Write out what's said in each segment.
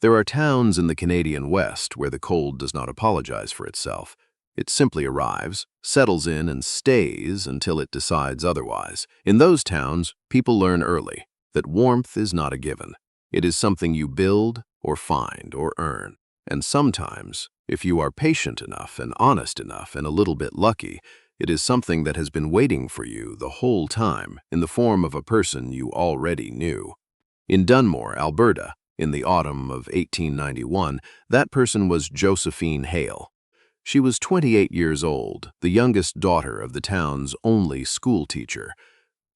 There are towns in the Canadian West where the cold does not apologize for itself. It simply arrives, settles in, and stays until it decides otherwise. In those towns, people learn early that warmth is not a given. It is something you build or find or earn. And sometimes, if you are patient enough and honest enough and a little bit lucky, it is something that has been waiting for you the whole time in the form of a person you already knew. In Dunmore, Alberta, in the autumn of 1891, that person was Josephine Hale. She was 28 years old, the youngest daughter of the town's only school teacher.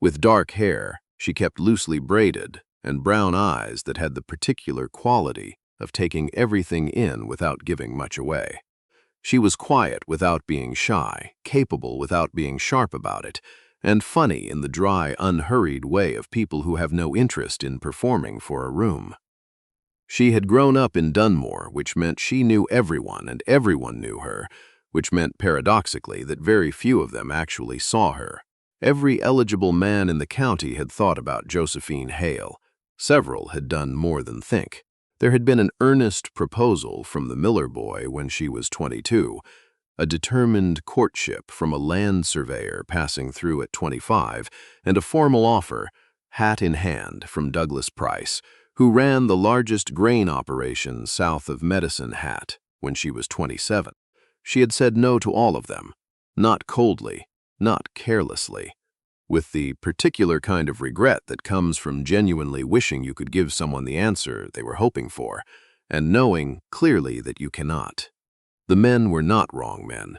With dark hair, she kept loosely braided, and brown eyes that had the particular quality of taking everything in without giving much away. She was quiet without being shy, capable without being sharp about it, and funny in the dry, unhurried way of people who have no interest in performing for a room. She had grown up in Dunmore, which meant she knew everyone and everyone knew her, which meant paradoxically that very few of them actually saw her. Every eligible man in the county had thought about Josephine Hale. Several had done more than think. There had been an earnest proposal from the Miller boy when she was 22, a determined courtship from a land surveyor passing through at 25, and a formal offer, hat in hand, from Douglas Price, who ran the largest grain operation south of Medicine Hat when she was 27. She had said no to all of them, not coldly, not carelessly, with the particular kind of regret that comes from genuinely wishing you could give someone the answer they were hoping for, and knowing clearly that you cannot. The men were not wrong men.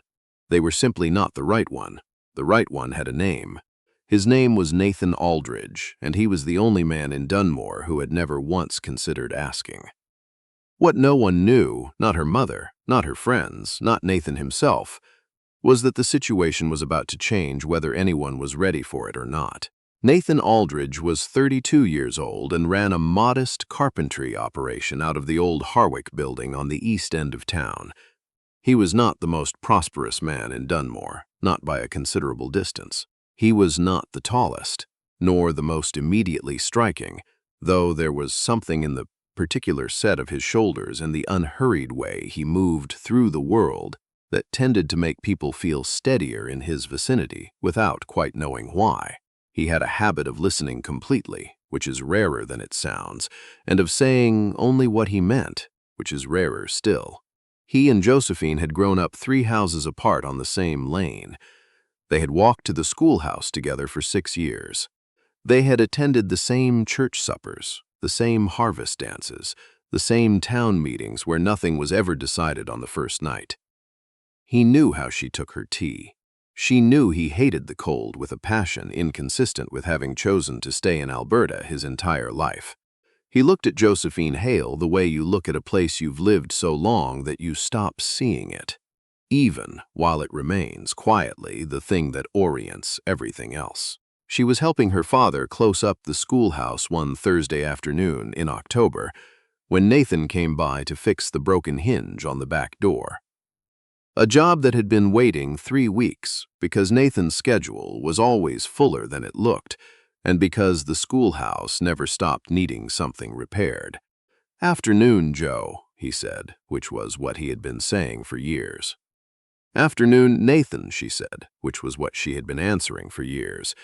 They were simply not the right one. The right one had a name. His name was Nathan Aldridge, and he was the only man in Dunmore who had never once considered asking. What no one knew, not her mother, not her friends, not Nathan himself, was that the situation was about to change whether anyone was ready for it or not. Nathan Aldridge was 32 years old and ran a modest carpentry operation out of the old Harwick building on the east end of town. He was not the most prosperous man in Dunmore, not by a considerable distance. He was not the tallest, nor the most immediately striking, though there was something in the particular set of his shoulders and the unhurried way he moved through the world that tended to make people feel steadier in his vicinity without quite knowing why. He had a habit of listening completely, which is rarer than it sounds, and of saying only what he meant, which is rarer still. He and Josephine had grown up 3 houses apart on the same lane. They had walked to the schoolhouse together for 6 years. They had attended the same church suppers, the same harvest dances, the same town meetings where nothing was ever decided on the first night. He knew how she took her tea. She knew he hated the cold with a passion inconsistent with having chosen to stay in Alberta his entire life. He looked at Josephine Hale the way you look at a place you've lived so long that you stop seeing it, even while it remains quietly the thing that orients everything else. She was helping her father close up the schoolhouse one Thursday afternoon in October when Nathan came by to fix the broken hinge on the back door. A job that had been waiting 3 weeks because Nathan's schedule was always fuller than it looked and because the schoolhouse never stopped needing something repaired. "Afternoon, Joe," he said, which was what he had been saying for years. "Afternoon, Nathan," she said, which was what she had been answering for years.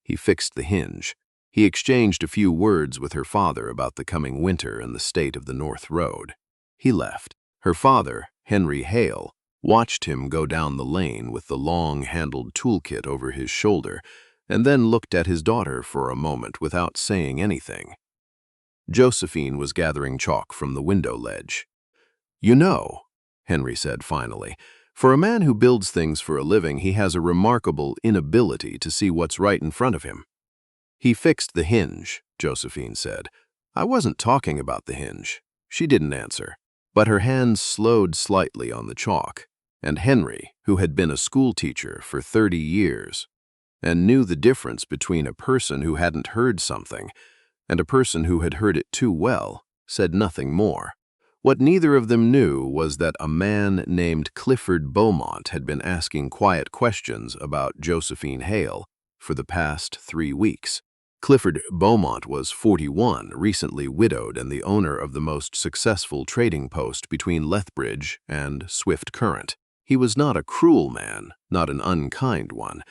He fixed the hinge. He exchanged a few words with her father about the coming winter and the state of the North Road. He left. Her father, Henry Hale, watched him go down the lane with the long-handled toolkit over his shoulder, and then looked at his daughter for a moment without saying anything. Josephine was gathering chalk from the window ledge. "You know," Henry said finally, "for a man who builds things for a living, he has a remarkable inability to see what's right in front of him." "He fixed the hinge," Josephine said. "I wasn't talking about the hinge." She didn't answer, but her hands slowed slightly on the chalk, and Henry, who had been a school teacher for 30 years and knew the difference between a person who hadn't heard something and a person who had heard it too well, said nothing more. What neither of them knew was that a man named Clifford Beaumont had been asking quiet questions about Josephine Hale for the past 3 weeks. Clifford Beaumont was 41, recently widowed and the owner of the most successful trading post between Lethbridge and Swift Current. He was not a cruel man, not an unkind one.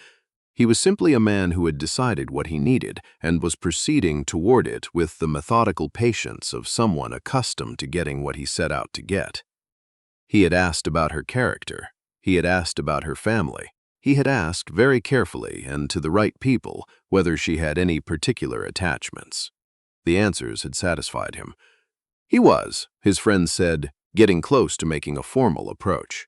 He was simply a man who had decided what he needed and was proceeding toward it with the methodical patience of someone accustomed to getting what he set out to get. He had asked about her character. He had asked about her family. He had asked very carefully and to the right people whether she had any particular attachments. The answers had satisfied him. He was, his friends said, getting close to making a formal approach.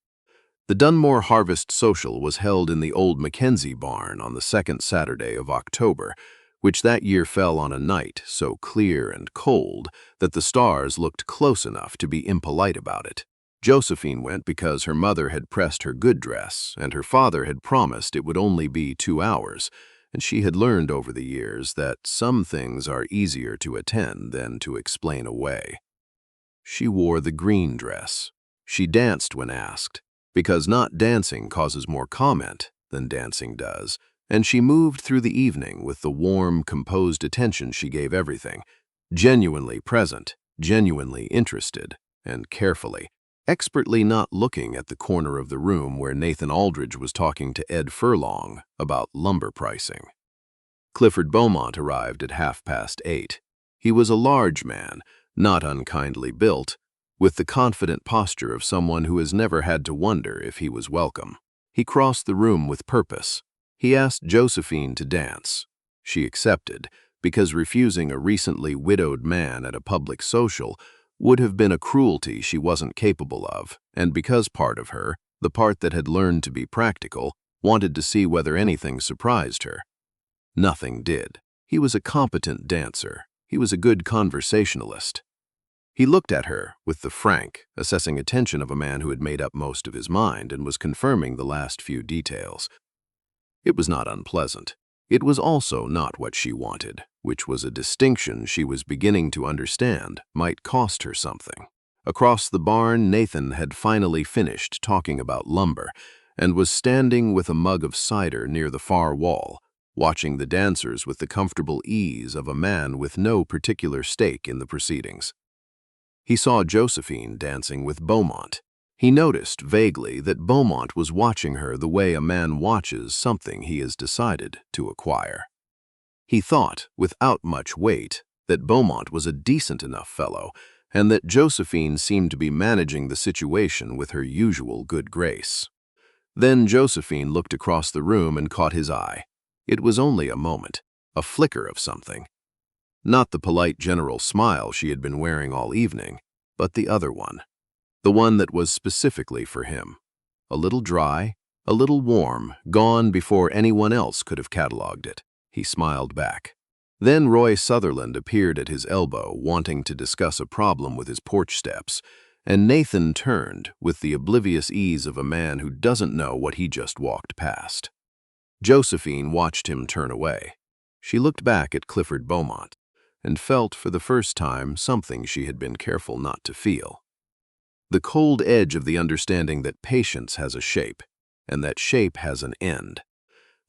The Dunmore Harvest Social was held in the old Mackenzie barn on the second Saturday of October, which that year fell on a night so clear and cold that the stars looked close enough to be impolite about it. Josephine went because her mother had pressed her good dress, and her father had promised it would only be 2 hours, and she had learned over the years that some things are easier to attend than to explain away. She wore the green dress. She danced when asked, because not dancing causes more comment than dancing does, and she moved through the evening with the warm, composed attention she gave everything, genuinely present, genuinely interested, and carefully, expertly not looking at the corner of the room where Nathan Aldridge was talking to Ed Furlong about lumber pricing. Clifford Beaumont arrived at 8:30. He was a large man, not unkindly built, with the confident posture of someone who has never had to wonder if he was welcome. He crossed the room with purpose. He asked Josephine to dance. She accepted, because refusing a recently widowed man at a public social would have been a cruelty she wasn't capable of, and because part of her, the part that had learned to be practical, wanted to see whether anything surprised her. Nothing did. He was a competent dancer. He was a good conversationalist. He looked at her with the frank, assessing attention of a man who had made up most of his mind and was confirming the last few details. It was not unpleasant. It was also not what she wanted, which was a distinction she was beginning to understand might cost her something. Across the barn, Nathan had finally finished talking about lumber and was standing with a mug of cider near the far wall, watching the dancers with the comfortable ease of a man with no particular stake in the proceedings. He saw Josephine dancing with Beaumont. He noticed vaguely that Beaumont was watching her the way a man watches something he has decided to acquire. He thought, without much weight, that Beaumont was a decent enough fellow, and that Josephine seemed to be managing the situation with her usual good grace. Then Josephine looked across the room and caught his eye. It was only a moment, a flicker of something. Not the polite general smile she had been wearing all evening, but the other one. The one that was specifically for him. A little dry, a little warm, gone before anyone else could have cataloged it. He smiled back. Then Roy Sutherland appeared at his elbow, wanting to discuss a problem with his porch steps, and Nathan turned with the oblivious ease of a man who doesn't know what he just walked past. Josephine watched him turn away. She looked back at Clifford Beaumont and felt for the first time something she had been careful not to feel. The cold edge of the understanding that patience has a shape, and that shape has an end.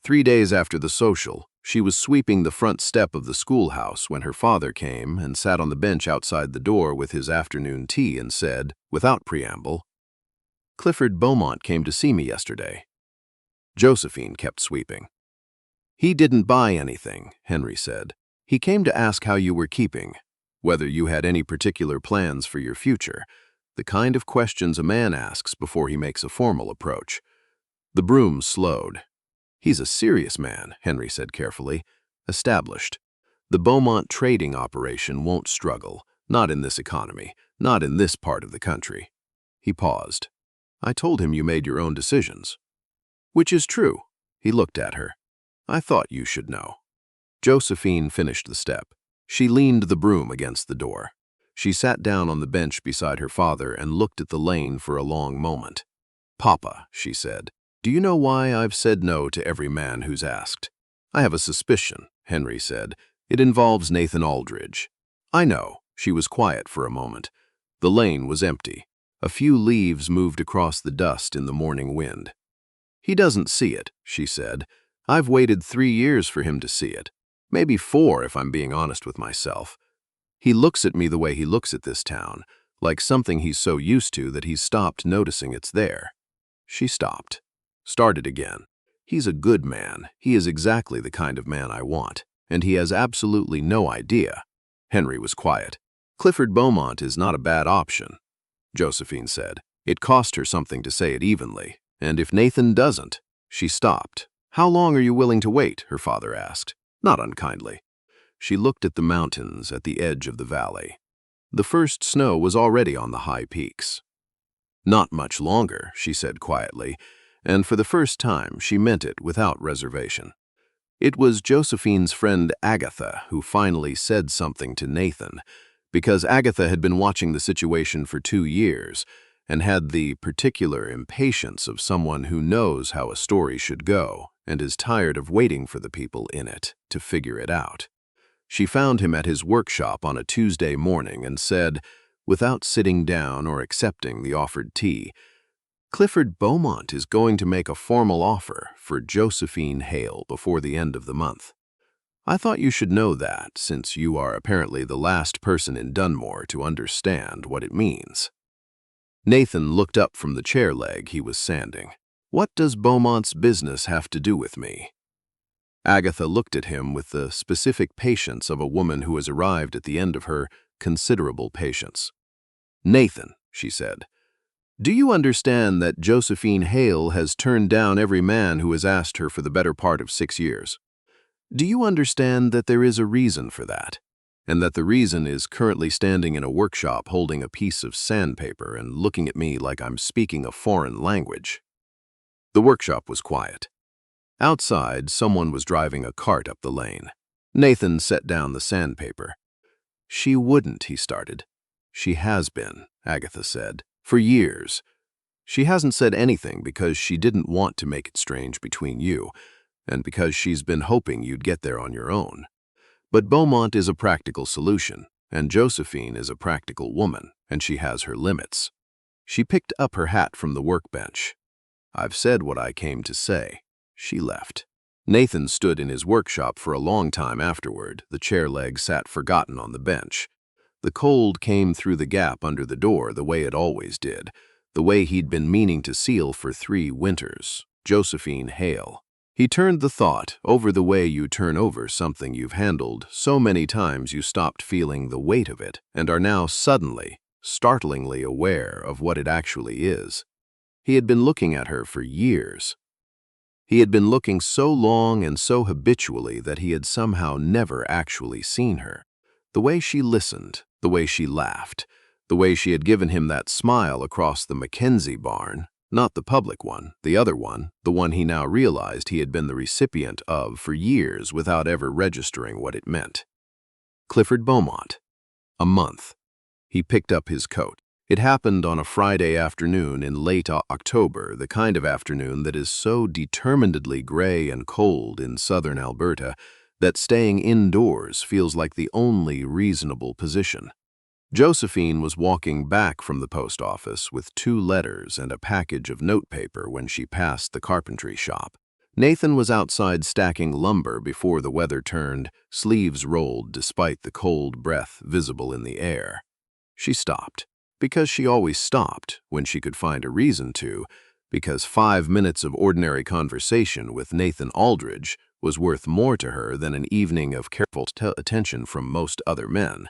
3 days after the social, she was sweeping the front step of the schoolhouse when her father came and sat on the bench outside the door with his afternoon tea and said, without preamble, "Clifford Beaumont came to see me yesterday." Josephine kept sweeping. "He didn't buy anything," Henry said. "He came to ask how you were keeping, whether you had any particular plans for your future, the kind of questions a man asks before he makes a formal approach." The broom slowed. "He's a serious man," Henry said carefully. "Established. The Beaumont trading operation won't struggle, not in this economy, not in this part of the country." He paused. "I told him you made your own decisions." "Which is true." He looked at her. "I thought you should know." Josephine finished the step. She leaned the broom against the door. She sat down on the bench beside her father and looked at the lane for a long moment. "Papa," she said, "do you know why I've said no to every man who's asked?" "I have a suspicion," Henry said. "It involves Nathan Aldridge." "I know." She was quiet for a moment. The lane was empty. A few leaves moved across the dust in the morning wind. "He doesn't see it," she said. "I've waited 3 years for him to see it. Maybe 4 if I'm being honest with myself. He looks at me the way he looks at this town, like something he's so used to that he's stopped noticing it's there. She stopped. Started again. He's a good man. He is exactly the kind of man I want, and he has absolutely no idea. Henry was quiet. Clifford Beaumont is not a bad option, Josephine said. It cost her something to say it evenly, and if Nathan doesn't, she stopped. How long are you willing to wait? Her father asked, not unkindly. She looked at the mountains at the edge of the valley. The first snow was already on the high peaks. Not much longer, she said quietly, and for the first time she meant it without reservation. It was Josephine's friend Agatha who finally said something to Nathan, because Agatha had been watching the situation for 2 years and had the particular impatience of someone who knows how a story should go and is tired of waiting for the people in it to figure it out. She found him at his workshop on a Tuesday morning and said, without sitting down or accepting the offered tea, Clifford Beaumont is going to make a formal offer for Josephine Hale before the end of the month. I thought you should know that, since you are apparently the last person in Dunmore to understand what it means. Nathan looked up from the chair leg he was sanding. What does Beaumont's business have to do with me? Agatha looked at him with the specific patience of a woman who has arrived at the end of her considerable patience. Nathan, she said, do you understand that Josephine Hale has turned down every man who has asked her for the better part of 6 years? Do you understand that there is a reason for that, and that the reason is currently standing in a workshop holding a piece of sandpaper and looking at me like I'm speaking a foreign language? The workshop was quiet. Outside, someone was driving a cart up the lane. Nathan set down the sandpaper. She wouldn't, he started. She has been, Agatha said, for years. She hasn't said anything because she didn't want to make it strange between you, and because she's been hoping you'd get there on your own. But Beaumont is a practical solution, and Josephine is a practical woman, and she has her limits. She picked up her hat from the workbench. I've said what I came to say. She left. Nathan stood in his workshop for a long time afterward. The chair leg sat forgotten on the bench. The cold came through the gap under the door the way it always did, the way he'd been meaning to seal for 3 winters. Josephine Hale. He turned the thought over the way you turn over something you've handled so many times you stopped feeling the weight of it and are now suddenly, startlingly aware of what it actually is. He had been looking at her for years. He had been looking so long and so habitually that he had somehow never actually seen her. The way she listened, the way she laughed, the way she had given him that smile across the Mackenzie barn, not the public one, the other one, the one he now realized he had been the recipient of for years without ever registering what it meant. Clifford Beaumont. A month. He picked up his coat. It happened on a Friday afternoon in late October, the kind of afternoon that is so determinedly gray and cold in southern Alberta that staying indoors feels like the only reasonable position. Josephine was walking back from the post office with 2 letters and a package of notepaper when she passed the carpentry shop. Nathan was outside stacking lumber before the weather turned, sleeves rolled despite the cold breath visible in the air. She stopped. Because she always stopped when she could find a reason to, because 5 minutes of ordinary conversation with Nathan Aldridge was worth more to her than an evening of careful attention from most other men.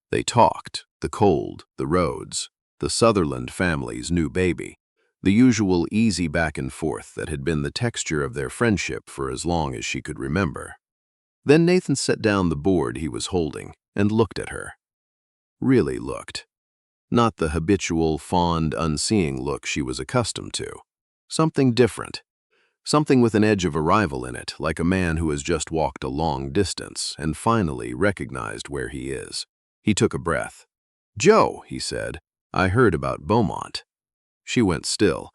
They talked, the cold, the roads, the Sutherland family's new baby, the usual easy back and forth that had been the texture of their friendship for as long as she could remember. Then Nathan set down the board he was holding and looked at her. Really looked. Not the habitual, fond, unseeing look she was accustomed to. Something different. Something with an edge of arrival in it, like a man who has just walked a long distance and finally recognized where he is. He took a breath. "Joe," he said, "I heard about Beaumont." She went still.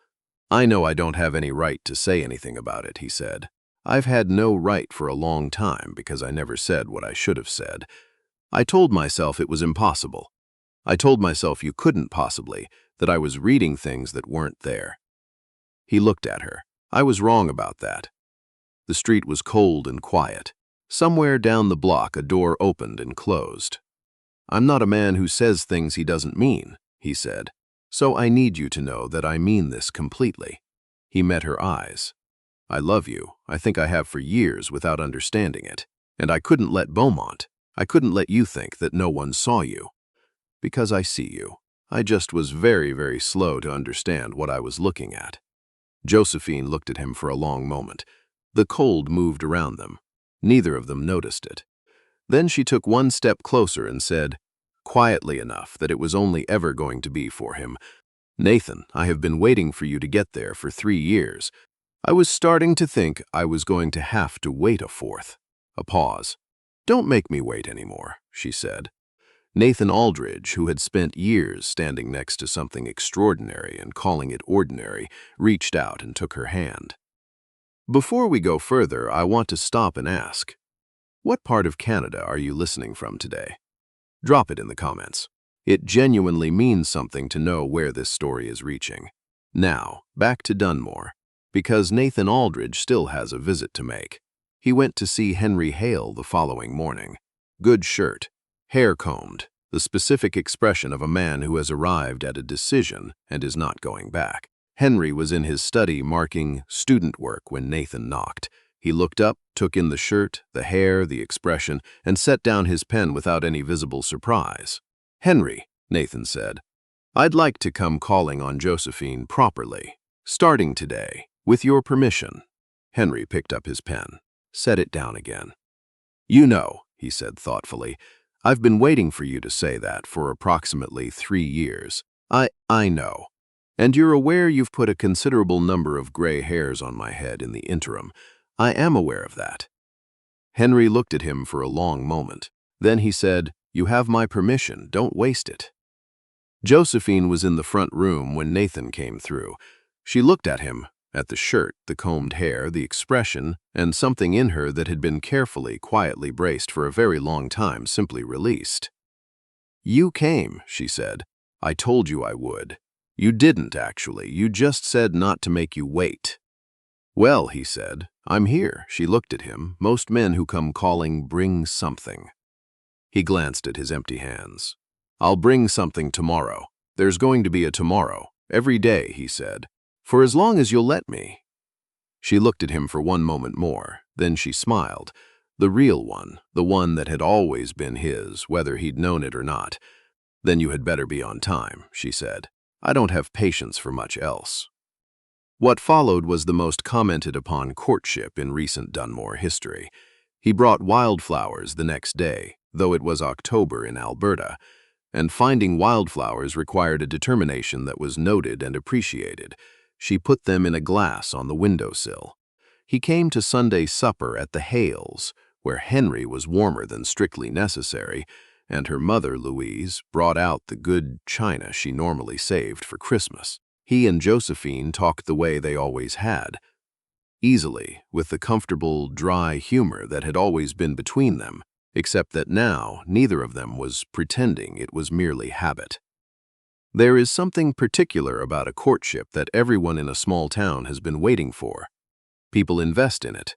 "I know I don't have any right to say anything about it," he said. "I've had no right for a long time because I never said what I should have said. I told myself it was impossible. I told myself you couldn't possibly, that I was reading things that weren't there." He looked at her. "I was wrong about that." The street was cold and quiet. Somewhere down the block, a door opened and closed. "I'm not a man who says things he doesn't mean," he said. "So I need you to know that I mean this completely." He met her eyes. "I love you. I think I have for years without understanding it. And I couldn't let I couldn't let you think that no one saw you. Because I see you. I just was very, very slow to understand what I was looking at." Josephine looked at him for a long moment. The cold moved around them. Neither of them noticed it. Then she took one step closer and said, quietly enough that it was only ever going to be for him, "Nathan, I have been waiting for you to get there for 3 years. I was starting to think I was going to have to wait a fourth." A pause. "Don't make me wait anymore," she said. Nathan Aldridge, who had spent years standing next to something extraordinary and calling it ordinary, reached out and took her hand. "Before we go further, I want to stop and ask, what part of Canada are you listening from today? Drop it in the comments. It genuinely means something to know where this story is reaching. Now, back to Dunmore, because Nathan Aldridge still has a visit to make. He went to see Henry Hale the following morning. Good shirt, hair combed, the specific expression of a man who has arrived at a decision and is not going back. Henry was in his study marking student work when Nathan knocked. He looked up, took in the shirt, the hair, the expression, and set down his pen without any visible surprise. "Henry," Nathan said, "I'd like to come calling on Josephine properly, starting today, with your permission." Henry picked up his pen, set it down again. "You know," he said thoughtfully, "I've been waiting for you to say that for approximately 3 years. I know. And you're aware you've put a considerable number of gray hairs on my head in the interim. I am aware of that." Henry looked at him for a long moment. Then he said, "You have my permission. Don't waste it." Josephine was in the front room when Nathan came through. She looked at him, at the shirt, the combed hair, the expression, and something in her that had been carefully, quietly braced for a very long time simply released. "You came," she said. "I told you I would. You didn't, actually. You just said not to make you wait." "Well," he said, "I'm here." She looked at him. Most men who come calling bring something. He glanced at his empty hands. "I'll bring something tomorrow. There's going to be a tomorrow. Every day," he said. "For as long as you'll let me." She looked at him for one moment more. Then she smiled. The real one, the one that had always been his, whether he'd known it or not. "Then you had better be on time," she said. "I don't have patience for much else." What followed was the most commented upon courtship in recent Dunmore history. He brought wildflowers the next day, though it was October in Alberta, and finding wildflowers required a determination that was noted and appreciated. She put them in a glass on the windowsill. He came to Sunday supper at the Hales, where Henry was warmer than strictly necessary, and her mother, Louise, brought out the good china she normally saved for Christmas. He and Josephine talked the way they always had, easily, with the comfortable, dry humor that had always been between them, except that now neither of them was pretending, it was merely habit. There is something particular about a courtship that everyone in a small town has been waiting for. People invest in it.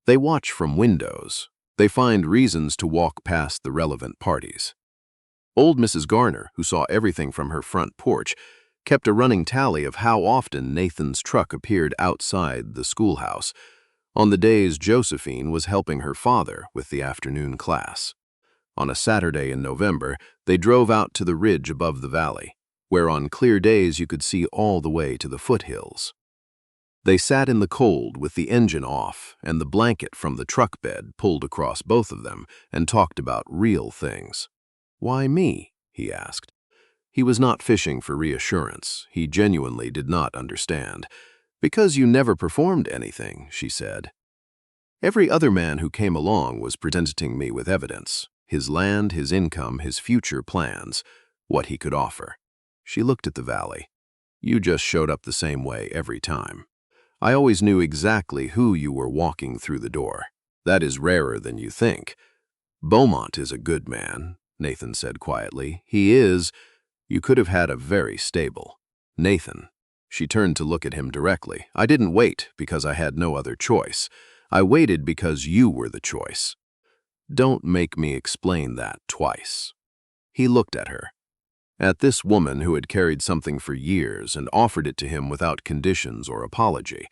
They watch from windows. They find reasons to walk past the relevant parties. Old Mrs. Garner, who saw everything from her front porch, kept a running tally of how often Nathan's truck appeared outside the schoolhouse on the days Josephine was helping her father with the afternoon class. On a Saturday in November, they drove out to the ridge above the valley, where on clear days you could see all the way to the foothills. They sat in the cold with the engine off and the blanket from the truck bed pulled across both of them and talked about real things. "Why me?" he asked. He was not fishing for reassurance. He genuinely did not understand. "Because you never performed anything," she said. "Every other man who came along was presenting me with evidence, his land, his income, his future plans, what he could offer." She looked at the valley. "You just showed up the same way every time. I always knew exactly who you were walking through the door. That is rarer than you think. Beaumont is a good man," Nathan said quietly. "He is. You could have had a very stable." "Nathan." She turned to look at him directly. "I didn't wait because I had no other choice. I waited because you were the choice. Don't make me explain that twice. He looked at her, at this woman who had carried something for years and offered it to him without conditions or apology.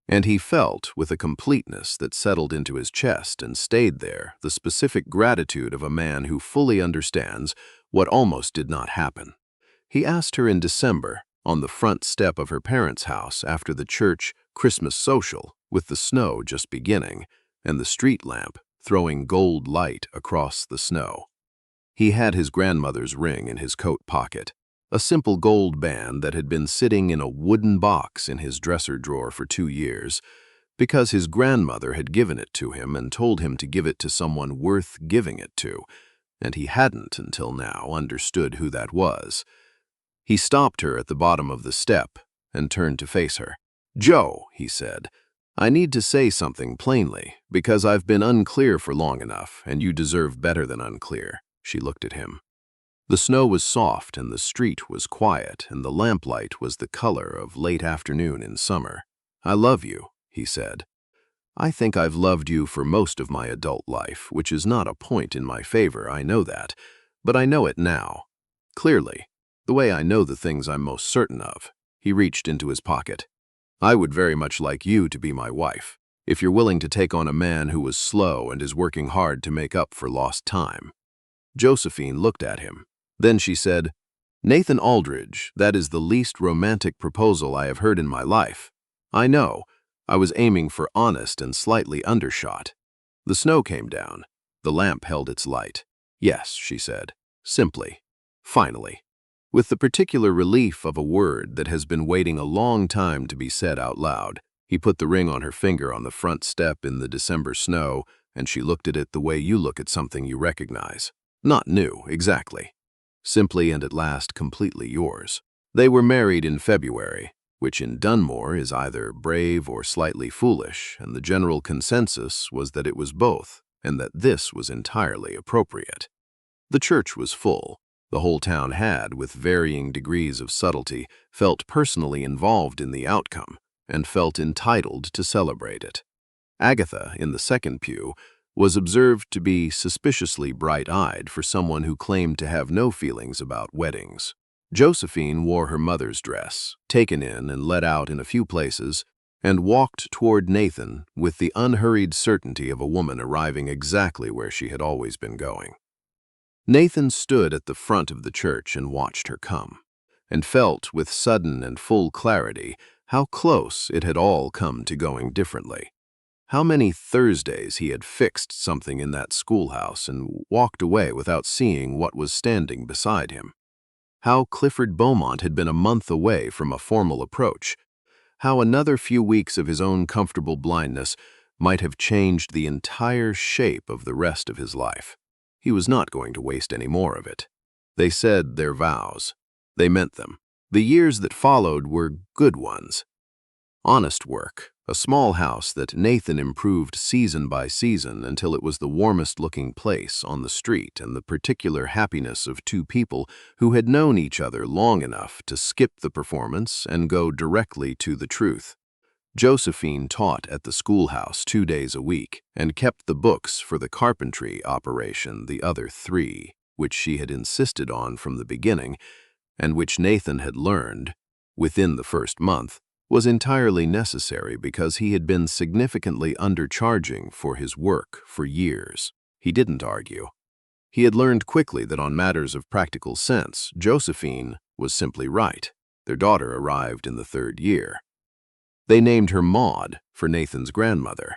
And he felt, with a completeness that settled into his chest and stayed there, the specific gratitude of a man who fully understands what almost did not happen. He asked her in December, on the front step of her parents' house after the church Christmas social, with the snow just beginning, and the street lamp throwing gold light across the snow. He had his grandmother's ring in his coat pocket, a simple gold band that had been sitting in a wooden box in his dresser drawer for 2 years, because his grandmother had given it to him and told him to give it to someone worth giving it to, and he hadn't until now understood who that was. He stopped her at the bottom of the step and turned to face her. "Joe," he said, "I need to say something plainly, because I've been unclear for long enough, and you deserve better than unclear." She looked at him. The snow was soft and the street was quiet and the lamplight was the color of late afternoon in summer. "I love you," he said. "I think I've loved you for most of my adult life, which is not a point in my favor, I know that, but I know it now. Clearly, the way I know the things I'm most certain of." He reached into his pocket. "I would very much like you to be my wife, if you're willing to take on a man who was slow and is working hard to make up for lost time." Josephine looked at him. Then she said, "Nathan Aldridge, that is the least romantic proposal I have heard in my life. I know, I was aiming for honest and slightly undershot." The snow came down. The lamp held its light. "Yes," she said, simply, finally, with the particular relief of a word that has been waiting a long time to be said out loud. He put the ring on her finger on the front step in the December snow, and she looked at it the way you look at something you recognize. Not new, exactly. Simply and at last completely yours. They were married in February, which in Dunmore is either brave or slightly foolish, and the general consensus was that it was both, and that this was entirely appropriate. The church was full. The whole town had, with varying degrees of subtlety, felt personally involved in the outcome, and felt entitled to celebrate it. Agatha, in the second pew, was observed to be suspiciously bright-eyed for someone who claimed to have no feelings about weddings. Josephine wore her mother's dress, taken in and let out in a few places, and walked toward Nathan with the unhurried certainty of a woman arriving exactly where she had always been going. Nathan stood at the front of the church and watched her come, and felt with sudden and full clarity how close it had all come to going differently. How many Thursdays he had fixed something in that schoolhouse and walked away without seeing what was standing beside him. How Clifford Beaumont had been a month away from a formal approach. How another few weeks of his own comfortable blindness might have changed the entire shape of the rest of his life. He was not going to waste any more of it. They said their vows. They meant them. The years that followed were good ones. Honest work, a small house that Nathan improved season by season until it was the warmest-looking place on the street, and the particular happiness of two people who had known each other long enough to skip the performance and go directly to the truth. Josephine taught at the schoolhouse 2 days a week and kept the books for the carpentry operation the other 3, which she had insisted on from the beginning, and which Nathan had learned, within the first month, was entirely necessary because he had been significantly undercharging for his work for years. He didn't argue. He had learned quickly that on matters of practical sense, Josephine was simply right. Their daughter arrived in the 3rd year. They named her Maud for Nathan's grandmother.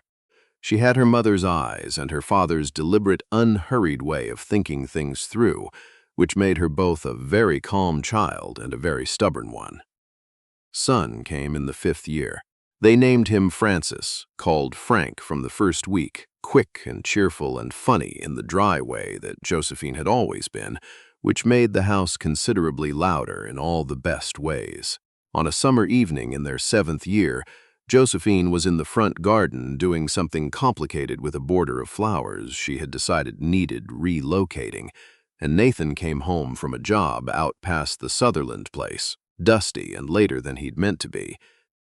She had her mother's eyes and her father's deliberate, unhurried way of thinking things through, which made her both a very calm child and a very stubborn one. Son came in the 5th year. They named him Francis, called Frank from the first week, quick and cheerful and funny in the dry way that Josephine had always been, which made the house considerably louder in all the best ways. On a summer evening in their 7th year, Josephine was in the front garden doing something complicated with a border of flowers she had decided needed relocating, and Nathan came home from a job out past the Sutherland place, dusty and later than he'd meant to be,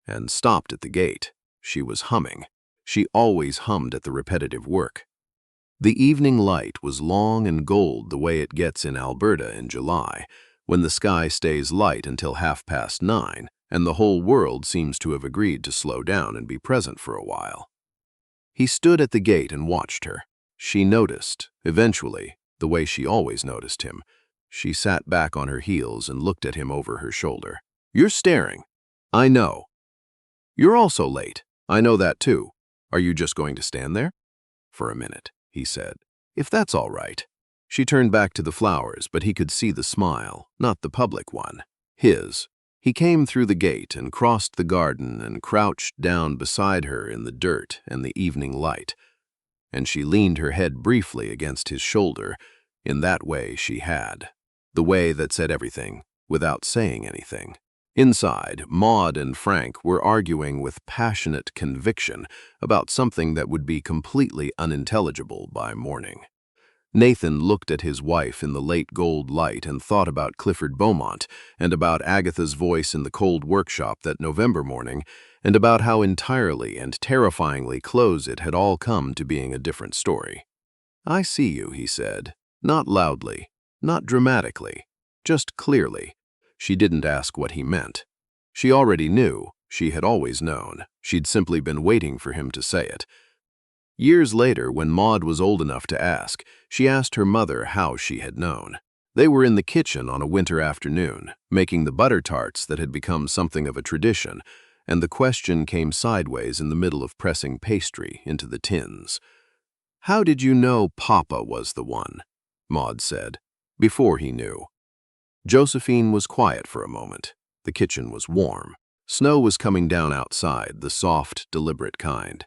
and stopped at the gate. She was humming. She always hummed at the repetitive work. The evening light was long and gold the way it gets in Alberta in July, when the sky stays light until 9:30, and the whole world seems to have agreed to slow down and be present for a while. He stood at the gate and watched her. She noticed, eventually, the way she always noticed him. She sat back on her heels and looked at him over her shoulder. "You're staring." "I know." "You're also late. I know that too. Are you just going to stand there?" "For a minute," he said. "If that's all right." She turned back to the flowers, but he could see the smile, not the public one. His. He came through the gate and crossed the garden and crouched down beside her in the dirt and the evening light, and she leaned her head briefly against his shoulder. In that way she had. The way that said everything, without saying anything. Inside, Maud and Frank were arguing with passionate conviction about something that would be completely unintelligible by morning. Nathan looked at his wife in the late gold light and thought about Clifford Beaumont, and about Agatha's voice in the cold workshop that November morning, and about how entirely and terrifyingly close it had all come to being a different story. "I see you," he said, not loudly, not dramatically, just clearly. She didn't ask what he meant. She already knew, she had always known. She'd simply been waiting for him to say it. Years later, when Maud was old enough to ask, she asked her mother how she had known. They were in the kitchen on a winter afternoon, making the butter tarts that had become something of a tradition, and the question came sideways in the middle of pressing pastry into the tins. "How did you know Papa was the one?" Maud said, "before he knew." Josephine was quiet for a moment. The kitchen was warm. Snow was coming down outside, the soft, deliberate kind.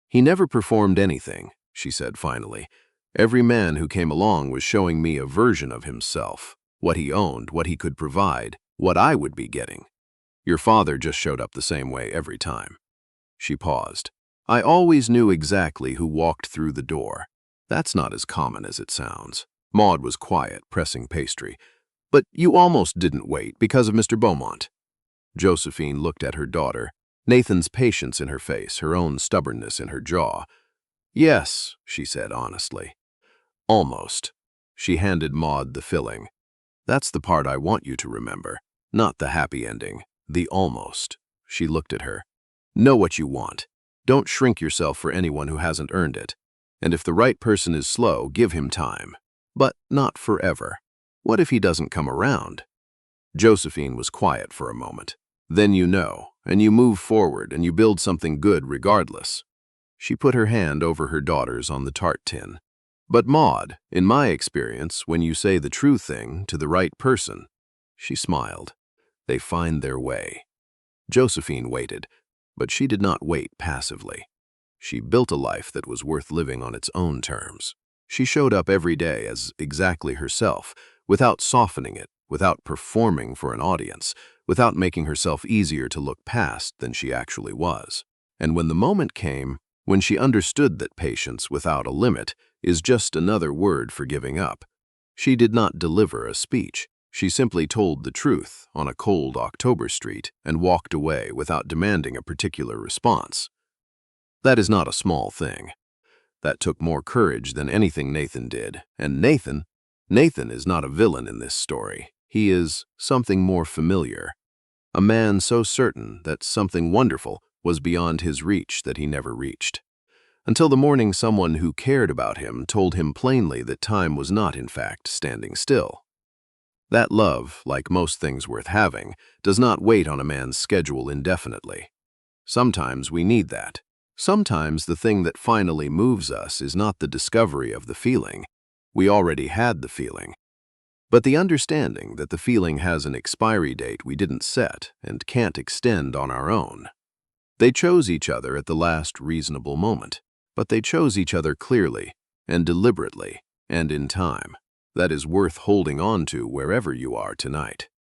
"He never performed anything," she said finally. "Every man who came along was showing me a version of himself, what he owned, what he could provide, what I would be getting. Your father just showed up the same way every time." She paused. "I always knew exactly who walked through the door." "That's not as common as it sounds." Maud was quiet, pressing pastry. "But you almost didn't wait because of Mr. Beaumont." Josephine looked at her daughter, Nathan's patience in her face, her own stubbornness in her jaw. "Yes," she said honestly. "Almost." She handed Maud the filling. "That's the part I want you to remember, not the happy ending, the almost." She looked at her. "Know what you want. Don't shrink yourself for anyone who hasn't earned it. And if the right person is slow, give him time. But not forever. What if he doesn't come around?" Josephine was quiet for a moment. "Then you know, and you move forward, and you build something good regardless." She put her hand over her daughter's on the tart tin. "But Maud, in my experience, when you say the true thing to the right person," she smiled, "they find their way." Josephine waited, but she did not wait passively. She built a life that was worth living on its own terms. She showed up every day as exactly herself, without softening it, without performing for an audience, without making herself easier to look past than she actually was. And when the moment came, when she understood that patience without a limit is just another word for giving up, she did not deliver a speech. She simply told the truth on a cold October street and walked away without demanding a particular response. That is not a small thing. That took more courage than anything Nathan did, and Nathan is not a villain in this story. He is something more familiar. A man so certain that something wonderful was beyond his reach that he never reached. Until the morning someone who cared about him told him plainly that time was not, in fact, standing still. That love, like most things worth having, does not wait on a man's schedule indefinitely. Sometimes we need that. Sometimes the thing that finally moves us is not the discovery of the feeling. We already had the feeling. But the understanding that the feeling has an expiry date we didn't set and can't extend on our own. They chose each other at the last reasonable moment, but they chose each other clearly and deliberately and in time. That is worth holding on to wherever you are tonight.